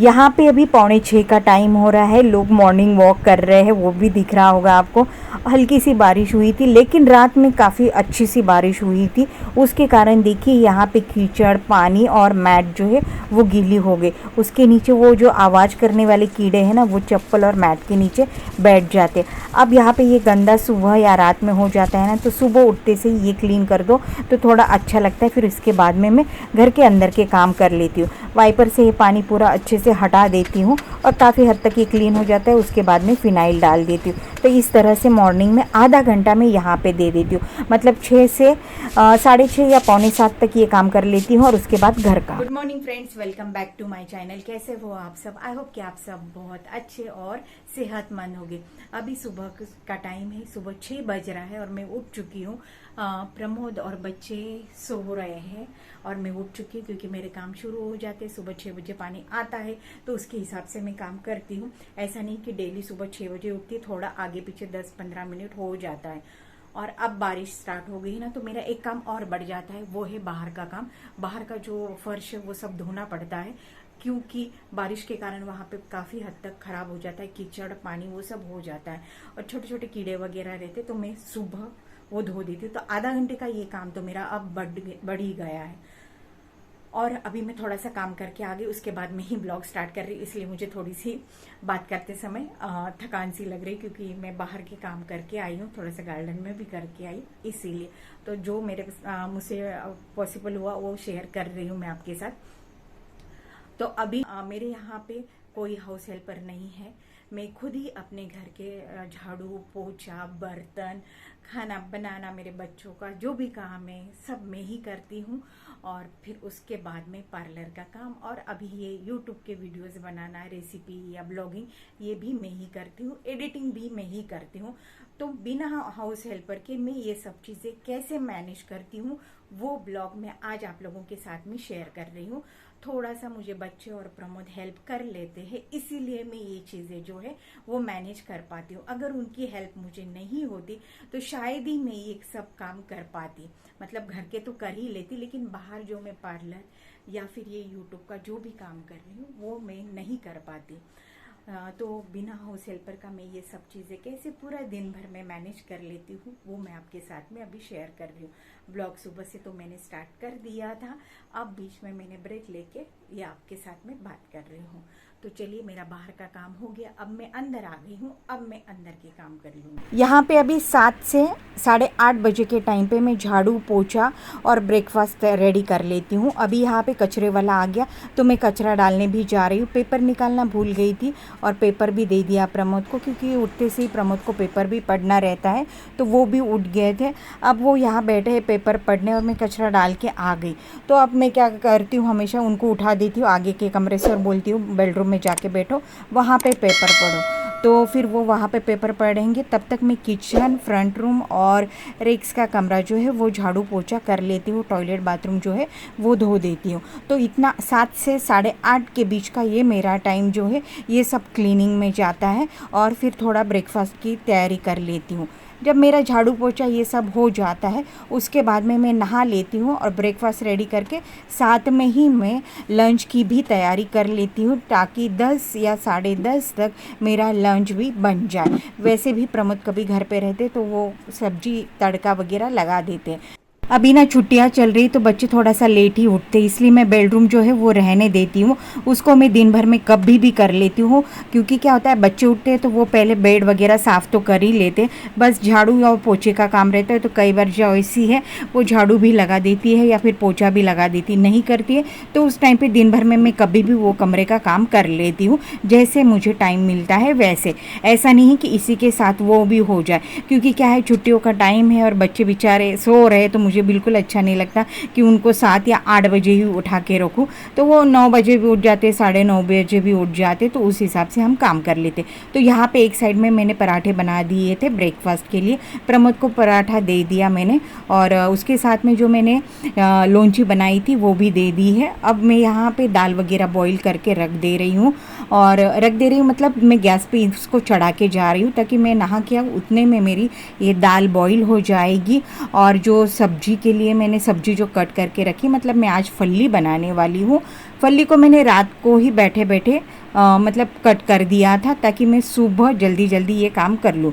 यहाँ पे अभी 5:45 का टाइम हो रहा है, लोग मॉर्निंग वॉक कर रहे हैं, वो भी दिख रहा होगा आपको। हल्की सी बारिश हुई थी, लेकिन रात में काफ़ी अच्छी सी बारिश हुई थी। उसके कारण देखिए यहाँ पे कीचड़, पानी और मैट जो है वो गीली हो गई। उसके नीचे वो जो आवाज़ करने वाले कीड़े हैं ना, वो चप्पल और मैट के नीचे बैठ जाते। अब यहाँ पे ये गंदा सुबह या रात में हो जाता है ना, तो सुबह उठते से ये क्लीन कर दो तो थोड़ा अच्छा लगता है। फिर इसके बाद में मैं घर के अंदर के काम कर लेती हूँ। वाइपर से ये पानी पूरा अच्छे से हटा देती हूँ और काफ़ी हद तक ये क्लीन हो जाता है। उसके बाद में फ़िनाइल डाल देती हूँ। तो इस तरह से मॉर्निंग में आधा घंटा मैं यहाँ पे दे देती हूँ, मतलब 6 से 6:30 या 6:45 तक ये काम कर लेती हूँ और उसके बाद घर का। Good morning friends, welcome back to my channel. कैसे हो आप सब? आई होप कि आप सब बहुत अच्छे और सेहतमंद होंगे। अभी सुबह का टाइम है, सुबह 6 बज रहा है और मैं उठ चुकी हूँ। प्रमोद और बच्चे सो रहे हैं और मैं उठ चुकी हूँ, क्योंकि मेरे काम शुरू हो जाते हैं। सुबह 6 बजे पानी आता है तो उसके हिसाब से मैं काम करती हूँ। ऐसा नहीं कि डेली सुबह 6 बजे उठती, थोड़ा आगे पीछे 10-15 मिनट हो जाता है। और अब बारिश स्टार्ट हो गई ना, तो मेरा एक काम और बढ़ जाता है, वो है बाहर का काम। बाहर का जो फर्श है वो सब धोना पड़ता है, क्योंकि बारिश के कारण वहाँ पे काफ़ी हद तक खराब हो जाता है, कीचड़, पानी वो सब हो जाता है और छोटे छोटे कीड़े वगैरह रहते, तो मैं सुबह वो धो देती हूँ। तो आधा घंटे का ये काम तो मेरा अब बढ़ ही गया है। और अभी मैं थोड़ा सा काम करके आ गई, उसके बाद में ही ब्लॉग स्टार्ट कर रही, इसलिए मुझे थोड़ी सी बात करते समय थकान सी लग रही, क्योंकि मैं बाहर के काम करके आई हूँ, थोड़ा सा गार्डन में भी करके आई, इसीलिए। तो जो मेरे मुझसे पॉसिबल हुआ वो शेयर कर रही हूँ मैं आपके साथ। तो अभी मेरे यहाँ पे कोई हाउस हेल्पर नहीं है। मैं खुद ही अपने घर के झाड़ू, पोछा, बर्तन, खाना बनाना, मेरे बच्चों का जो भी काम है सब मैं ही करती हूँ। और फिर उसके बाद में पार्लर का काम, और अभी ये यूट्यूब के वीडियोस बनाना, रेसिपी या ब्लॉगिंग, ये भी मैं ही करती हूँ। एडिटिंग भी मैं ही करती हूँ। तो बिना हाउस हेल्पर के मैं ये सब चीज़ें कैसे मैनेज करती हूँ, वो ब्लॉग मैं आज आप लोगों के साथ में शेयर कर रही हूँ। थोड़ा सा मुझे बच्चे और प्रमोद हेल्प कर लेते हैं, इसीलिए मैं ये चीज़ें जो है वो मैनेज कर पाती हूँ। अगर उनकी हेल्प मुझे नहीं होती तो शायद ही मैं ये सब काम कर पाती। मतलब घर के तो कर ही लेती, लेकिन बाहर जो मैं पार्लर या फिर ये यूट्यूब का जो भी काम कर रही हूँ वो मैं नहीं कर पाती। तो बिना हाउस हेल्पर का मैं ये सब चीज़ें कैसे पूरा दिन भर में मैनेज कर लेती हूँ, वो मैं आपके साथ में अभी शेयर कर रही हूँ। ब्लॉग सुबह से तो मैंने स्टार्ट कर दिया था, अब बीच में मैंने ब्रेक लेके ये आपके साथ में बात कर रही हूँ। तो चलिए, मेरा बाहर का काम हो गया, अब मैं अंदर आ गई हूँ, अब मैं अंदर के काम कर लूँगी। यहाँ पे अभी 7 से 8:30 बजे के टाइम पे मैं झाड़ू, पोछा और ब्रेकफास्ट रेडी कर लेती हूँ। अभी यहाँ पे कचरे वाला आ गया तो मैं कचरा डालने भी जा रही हूँ। पेपर निकालना भूल गई थी और पेपर भी दे दिया प्रमोद को, क्योंकि उठते से ही प्रमोद को पेपर भी पढ़ना रहता है, तो वो भी उठ गए थे। अब वो यहाँ बैठे हैं पेपर पढ़ने और मैं कचरा डाल के आ गई। तो अब मैं क्या करती हूँ, हमेशा उनको उठा देती हूँ आगे के कमरे से और बोलती हूँ बेडरूम में जाके बैठो, वहाँ पे पेपर पढ़ो। तो फिर वो वहाँ पे पेपर पढ़ेंगे, तब तक मैं किचन, फ्रंट रूम और रेक्स का कमरा जो है वो झाड़ू पोछा कर लेती हूँ। टॉयलेट, बाथरूम जो है वो धो देती हूँ। तो इतना 7 से 8:30 के बीच का ये मेरा टाइम जो है ये सब क्लीनिंग में जाता है। और फिर थोड़ा ब्रेकफास्ट की तैयारी कर लेती हूँ। जब मेरा झाड़ू पोछा ये सब हो जाता है, उसके बाद में मैं नहा लेती हूँ और ब्रेकफास्ट रेडी करके साथ में ही मैं लंच की भी तैयारी कर लेती हूँ, ताकि 10 या 10:30 तक मेरा लंच भी बन जाए। वैसे भी प्रमोद कभी घर पे रहते तो वो सब्जी तड़का वगैरह लगा देते। अभी ना छुट्टियां चल रही तो बच्चे थोड़ा सा लेट ही उठते, इसलिए मैं बेडरूम जो है वो रहने देती हूँ। उसको मैं दिन भर में कभी भी कर लेती हूँ, क्योंकि क्या होता है, बच्चे उठते हैं तो वो पहले बेड वगैरह साफ़ तो कर ही लेते, बस झाड़ू या पोछे का काम रहता है। तो कई बार जो ऐसी है वो झाड़ू भी लगा देती है या फिर पोछा भी लगा देती, नहीं करती है तो उस टाइम पर दिन भर में मैं कभी भी वो कमरे का काम कर लेती हूँ, जैसे मुझे टाइम मिलता है वैसे। ऐसा नहीं कि इसी के साथ वो भी हो जाए, क्योंकि क्या है, छुट्टियों का टाइम है और बच्चे बेचारे सो रहे, तो मुझे बिल्कुल अच्छा नहीं लगता कि उनको 7 या 8 बजे ही उठा के रखूँ। तो वो 9 बजे भी उठ जाते, 9:30 बजे भी उठ जाते, तो उस हिसाब से हम काम कर लेते। तो यहाँ पे एक साइड में मैंने पराठे बना दिए थे ब्रेकफास्ट के लिए, प्रमोद को पराठा दे दिया मैंने, और उसके साथ में जो मैंने लौंची बनाई थी वो भी दे दी है। अब मैं यहाँ पे दाल वगैरह बॉईल करके रख दे रही हूँ, और रख दे रही हूँ मतलब मैं गैस पे इसको चढ़ा के जा रही हूँ, ताकि मैं नहा के उतने में मेरी ये दाल बॉईल हो जाएगी और जो सब्जी सब्जी के लिए मैंने सब्जी जो कट करके रखी, मतलब मैं आज फल्ली बनाने वाली हूँ। फल्ली को मैंने रात को ही बैठे बैठे मतलब कट कर दिया था ताकि मैं सुबह जल्दी जल्दी ये काम कर लूँ।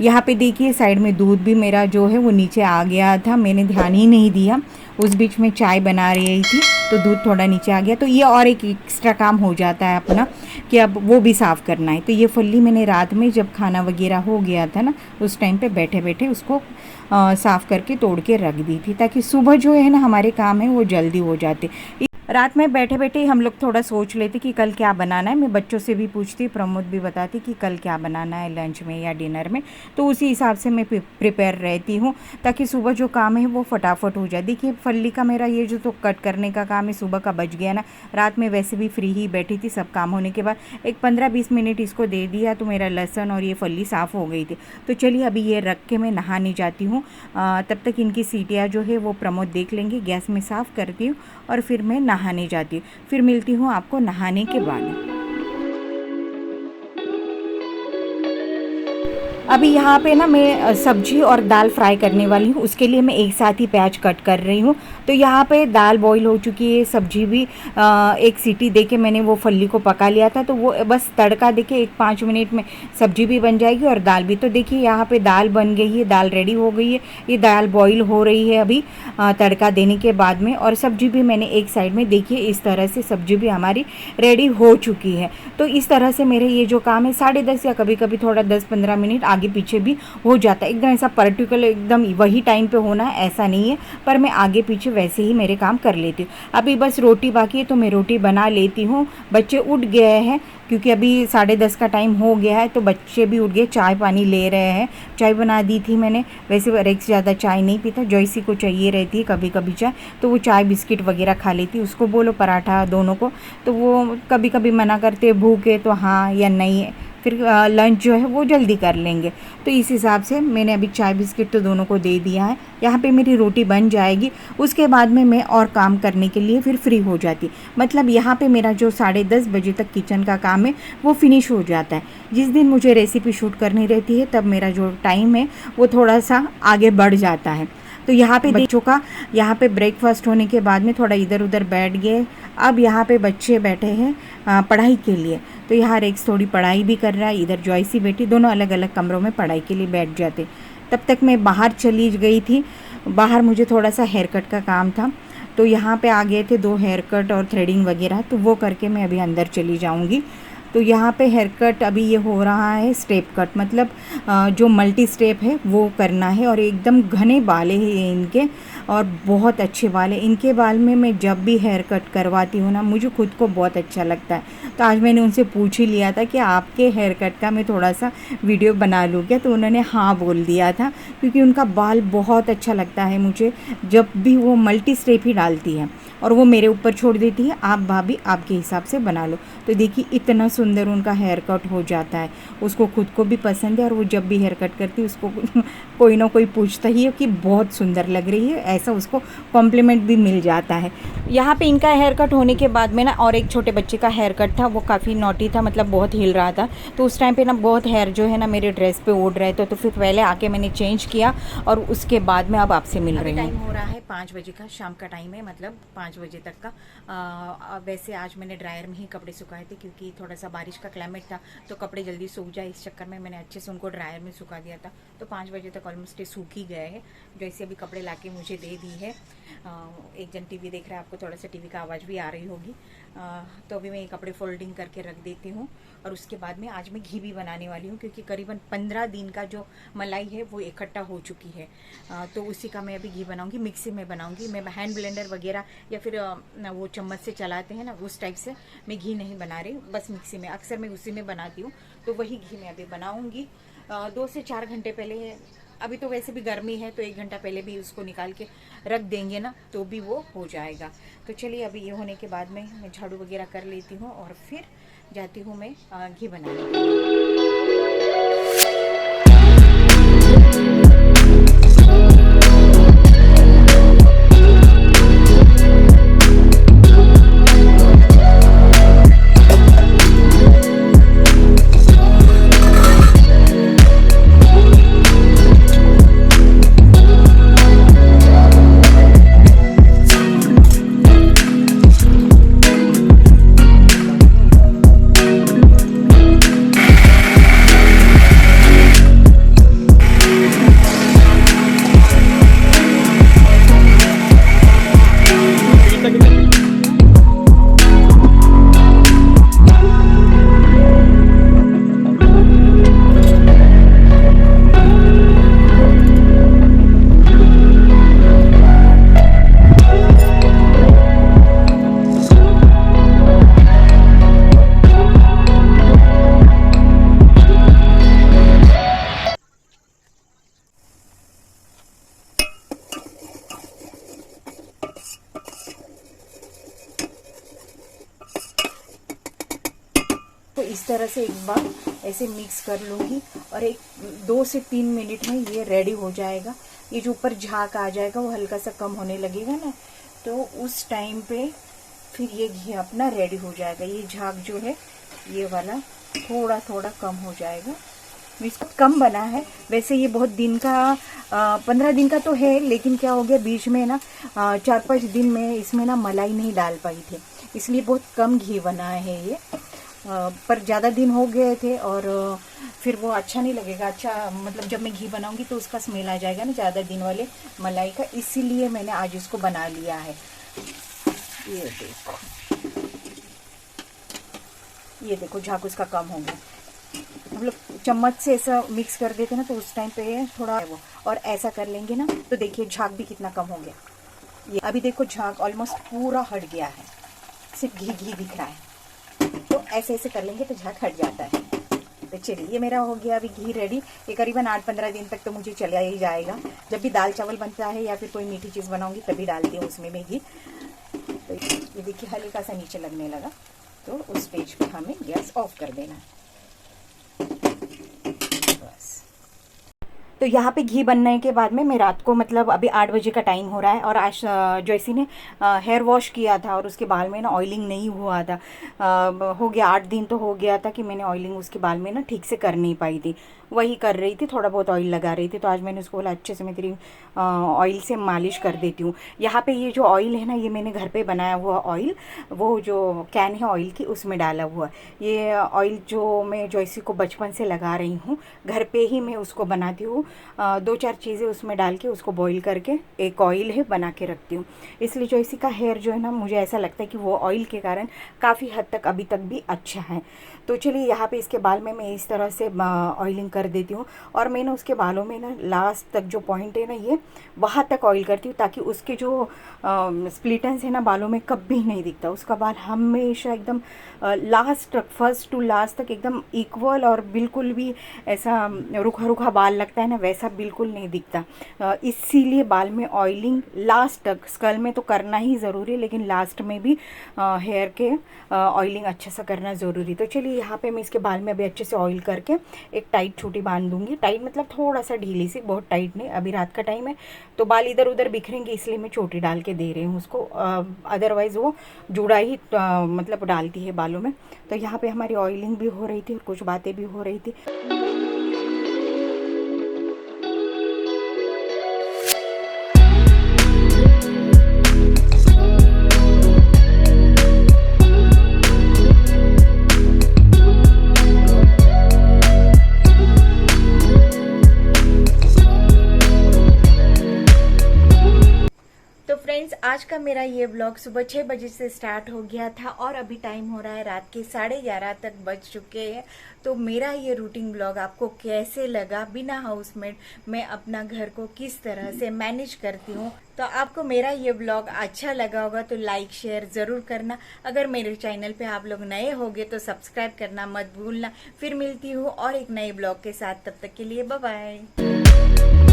यहाँ पे देखिए साइड में दूध भी मेरा जो है वो नीचे आ गया था, मैंने ध्यान ही नहीं दिया। उस बीच में चाय बना रही थी तो दूध थोड़ा नीचे आ गया, तो ये और एक एक्स्ट्रा काम हो जाता है अपना कि अब वो भी साफ़ करना है। तो ये फल्ली मैंने रात में जब खाना वगैरह हो गया था ना, उस टाइम पे बैठे बैठे उसको साफ़ करके तोड़ के रख दी थी ताकि सुबह जो है ना हमारे काम है वो जल्दी हो जाते। रात में बैठे बैठे हम लोग थोड़ा सोच लेते कि कल क्या बनाना है। मैं बच्चों से भी पूछती, प्रमोद भी बताती कि कल क्या बनाना है लंच में या डिनर में, तो उसी हिसाब से मैं प्रिपेयर रहती हूँ ताकि सुबह जो काम है वो फटाफट हो जाए। देखिए फल्ली का मेरा ये जो तो कट करने का काम है सुबह का बच गया ना। रात में वैसे भी फ्री ही बैठी थी, सब काम होने के बाद एक 15-20 मिनट इसको दे दिया तो मेरा लहसुन और ये फल्ली साफ़ हो गई थी। तो चलिए अभी ये रख के मैं नहाने जाती हूँ। तब तक इनकी सीटियाँ जो है वो प्रमोद देख लेंगे, गैस में साफ़ करती हूँ और फिर मैं नहाने जाती हूँ। फिर मिलती हूँ आपको नहाने के बाद। अभी यहाँ पे ना मैं सब्जी और दाल फ्राई करने वाली हूँ, उसके लिए मैं एक साथ ही प्याज कट कर रही हूँ। तो यहाँ पे दाल बॉईल हो चुकी है, सब्जी भी एक सीटी देके मैंने वो फल्ली को पका लिया था, तो वो बस तड़का देके 1-5 मिनट में सब्जी भी बन जाएगी और दाल भी। तो देखिए यहाँ पे दाल बन गई है, दाल रेडी हो गई है। ये दाल बॉईल हो रही है अभी तड़का देने के बाद में, और सब्जी भी मैंने एक साइड में देखिए इस तरह से सब्जी भी हमारी रेडी हो चुकी है। तो इस तरह से मेरे ये जो काम है 10:30 या कभी कभी थोड़ा 10-15 मिनट आगे पीछे भी हो जाता है। एकदम ऐसा पर्टिकुलर एकदम वही टाइम पे होना है ऐसा नहीं है, पर मैं आगे पीछे वैसे ही मेरे काम कर लेती हूँ। अभी बस रोटी बाकी है तो मैं रोटी बना लेती हूँ। बच्चे उठ गए हैं क्योंकि अभी 10:30 का टाइम हो गया है, तो बच्चे भी उठ गए, चाय पानी ले रहे हैं। चाय बना दी थी मैंने, वैसे रेक्स ज़्यादा चाय नहीं पीता, जॉयसी को चाहिए रहती है कभी कभी चाय, तो वो चाय बिस्किट वगैरह खा लेती। उसको बोलो पराठा दोनों को, तो वो कभी कभी मना करते भूख है तो हाँ या नहीं है, फिर लंच जो है वो जल्दी कर लेंगे। तो इस हिसाब से मैंने अभी चाय बिस्किट तो दोनों को दे दिया है। यहाँ पे मेरी रोटी बन जाएगी, उसके बाद में मैं और काम करने के लिए फिर फ्री हो जाती। मतलब यहाँ पे मेरा जो 10:30 बजे तक किचन का काम है वो फिनिश हो जाता है। जिस दिन मुझे रेसिपी शूट करनी रहती है तब मेरा जो टाइम है वो थोड़ा सा आगे बढ़ जाता है। तो यहाँ पे बच्चों का यहाँ पे ब्रेकफास्ट होने के बाद में थोड़ा इधर उधर बैठ गए। अब यहाँ पे बच्चे बैठे हैं पढ़ाई के लिए, तो यहाँ रेक्स थोड़ी पढ़ाई भी कर रहा है, इधर जॉयसी बेटी, दोनों अलग अलग कमरों में पढ़ाई के लिए बैठ जाते। तब तक मैं बाहर चली गई थी। बाहर मुझे थोड़ा सा हेयर कट का काम था, तो यहाँ पे आ गए थे 2 हेयर कट और थ्रेडिंग वगैरह, तो वो करके मैं अभी अंदर चली जाऊँगी। तो यहाँ पे हेयर कट अभी ये हो रहा है स्टेप कट, मतलब जो मल्टी स्टेप है वो करना है, और एकदम घने बाल हैं इनके और बहुत अच्छे बाल हैं। इनके बाल में मैं जब भी हेयर कट करवाती हूँ ना मुझे खुद को बहुत अच्छा लगता है। तो आज मैंने उनसे पूछ ही लिया था कि आपके हेयर कट का मैं थोड़ा सा वीडियो बना लूँ क्या, तो उन्होंने हाँ बोल दिया था, क्योंकि उनका बाल बहुत अच्छा लगता है मुझे जब भी वो मल्टी स्टेप ही डालती है और वो मेरे ऊपर छोड़ देती है, आप भाभी आपके हिसाब से बना लो। तो देखिए इतना सुंदर उनका हेयर कट हो जाता है, उसको खुद को भी पसंद है, और वो जब भी हेयर कट करती है उसको कोई ना कोई पूछता ही है कि बहुत सुंदर लग रही है, ऐसा उसको कॉम्प्लीमेंट भी मिल जाता है। यहाँ पे इनका हेयर कट होने के बाद में ना और एक छोटे बच्चे का हेयर कट था, वो काफ़ी नॉटी था, मतलब बहुत हिल रहा था। तो उस टाइम पे ना बहुत हेयर जो है ना मेरे ड्रेस पे उड़ रहे थे, तो फिर पहले आके मैंने चेंज किया और उसके बाद में अब आपसे मिल रही हूँ। टाइम हो रहा है 5 बजे का, शाम का टाइम है, मतलब 5 बजे तक का। वैसे आज मैंने ड्रायर में ही कपड़े सुखाए थे क्योंकि थोड़ा सा बारिश का क्लाइमेट था तो कपड़े जल्दी सूख जाए, इस चक्कर में मैंने अच्छे से उनको ड्रायर में सुखा दिया था। तो 5 बजे तक ऑलमोस्ट सूख ही गए हैं। जैसे अभी कपड़े लाके मुझे दे दी है। एक जन टीवी देख रहा है, आपको थोड़ा सा टीवी का आवाज़ भी आ रही होगी। तो अभी मैं ये कपड़े फोल्डिंग करके रख देती हूँ, और उसके बाद में आज मैं घी भी बनाने वाली हूँ क्योंकि करीबन 15 दिन का जो मलाई है वो इकट्ठा हो चुकी है। तो उसी का मैं अभी घी बनाऊँगी, मिक्सी में बनाऊँगी। मैं हैंड ब्लेंडर वगैरह या फिर वो चम्मच से चलाते हैं ना उस टाइप से मैं घी नहीं बना रही, बस मिक्सी में, अक्सर मैं उसी में बनाती हूँ। तो वही घी मैं अभी बनाऊँगी। 2 से 4 घंटे पहले, अभी तो वैसे भी गर्मी है तो 1 घंटा पहले भी उसको निकाल के रख देंगे ना तो भी वो हो जाएगा। तो चलिए अभी ये होने के बाद में मैं झाड़ू वगैरह कर लेती हूँ और फिर जाती हूँ मैं घी बनाने। इस तरह से एक बार ऐसे मिक्स कर लूँगी और एक 2 से 3 मिनट में ये रेडी हो जाएगा। ये जो ऊपर झाग आ जाएगा वो हल्का सा कम होने लगेगा ना, तो उस टाइम पे फिर ये घी अपना रेडी हो जाएगा। ये झाग जो है ये वाला थोड़ा थोड़ा कम हो जाएगा। इसको कम बना है, वैसे ये बहुत दिन का 15 दिन का तो है, लेकिन क्या हो गया बीच में ना 4-5 दिन में इसमें ना मलाई नहीं डाल पाई थी, इसलिए बहुत कम घी बना है ये। पर ज़्यादा दिन हो गए थे और फिर वो अच्छा नहीं लगेगा। अच्छा मतलब जब मैं घी बनाऊंगी तो उसका स्मेल आ जाएगा ना ज़्यादा दिन वाले मलाई का, इसीलिए मैंने आज इसको बना लिया है। ये देखो झाग उसका कम हो गया। हम लोग चम्मच से ऐसा मिक्स कर देते ना तो उस टाइम पे थोड़ा वो, और ऐसा कर लेंगे ना तो देखिए झाग भी कितना कम हो गया। ये अभी देखो झाग ऑलमोस्ट पूरा हट गया है, सिर्फ घी घी दिख रहा है। तो ऐसे ऐसे कर लेंगे तो झाग हट जाता है। तो चलिए ये मेरा हो गया अभी घी रेडी। ये करीबन 8-15 दिन तक तो मुझे चला ही जाएगा। जब भी दाल चावल बनता है या फिर कोई मीठी चीज़ बनाऊंगी तभी डालती हूँ उसमें मैं घी। तो ये देखिए हल्का सा नीचे लगने लगा, तो उस स्टेज पे हमें गैस ऑफ कर देना है बस। तो यहाँ पे घी बनने के बाद में मैं रात को मतलब अभी 8 बजे का टाइम हो रहा है और आज जैसी ने हेयर वॉश किया था और उसके बाल में ना ऑयलिंग नहीं हुआ था। हो गया 8 दिन तो हो गया था कि मैंने ऑयलिंग उसके बाल में ना ठीक से कर नहीं पाई थी, वही कर रही थी, थोड़ा बहुत ऑयल लगा रही थी। तो आज मैंने उसको बोला अच्छे से मैं तेरी ऑयल से मालिश कर देती हूँ। यहाँ पे ये जो ऑयल है ना ये मैंने घर पे बनाया हुआ ऑयल, वो जो कैन है ऑयल की उसमें डाला हुआ। ये ऑयल जो मैं जॉयसी को बचपन से लगा रही हूँ, घर पे ही मैं उसको बनाती हूँ। 2-4 चीज़ें उसमें डाल के उसको बॉईल करके एक ऑयल है बना के रखती हूँ। इसलिए जॉयसी का हेयर जो है ना मुझे ऐसा लगता है कि वो ऑयल के कारण काफ़ी हद तक अभी तक भी अच्छा है। तो चलिए यहाँ पे इसके बाल में मैं इस तरह से ऑयलिंग कर देती हूँ और मैं ना उसके बालों में ना लास्ट तक जो पॉइंट है ना ये वहाँ तक ऑयल करती हूँ ताकि उसके जो स्प्लिटेंस है ना बालों में कभी नहीं दिखता। उसका बाल हमेशा एकदम लास्ट तक, फर्स्ट टू लास्ट तक एकदम इक्वल और बिल्कुल भी ऐसा रूखा रूखा बाल लगता है ना वैसा बिल्कुल नहीं दिखता। इसीलिए बाल में ऑयलिंग लास्ट तक, स्कल में तो करना ही ज़रूरी है लेकिन लास्ट में भी हेयर के ऑयलिंग अच्छा सा करना ज़रूरी। तो चलिए यहाँ पे मैं इसके बाल में अभी अच्छे से ऑयल करके एक टाइट छोटी बांध दूंगी। टाइट मतलब थोड़ा सा ढीली सी, बहुत टाइट नहीं। अभी रात का टाइम है तो बाल इधर उधर बिखरेंगे इसलिए मैं चोटी डाल के दे रही हूँ उसको, अदरवाइज़ वो जुड़ा ही मतलब डालती है बालों में। तो यहाँ पे हमारी ऑयलिंग भी हो रही थी और कुछ बातें भी हो रही थी। आज का मेरा ये ब्लॉग सुबह 6 बजे से स्टार्ट हो गया था और अभी टाइम हो रहा है रात के 11:30 तक बज चुके हैं। तो मेरा ये रूटीन ब्लॉग आपको कैसे लगा, बिना हाउसमेड मैं अपना घर को किस तरह से मैनेज करती हूँ, तो आपको मेरा ये ब्लॉग अच्छा लगा होगा तो लाइक शेयर ज़रूर करना। अगर मेरे चैनल पे आप लोग नए होगे तो सब्सक्राइब करना मत भूलना। फिर मिलती हूँ और एक नए ब्लॉग के साथ, तब तक के लिए बाय बाय।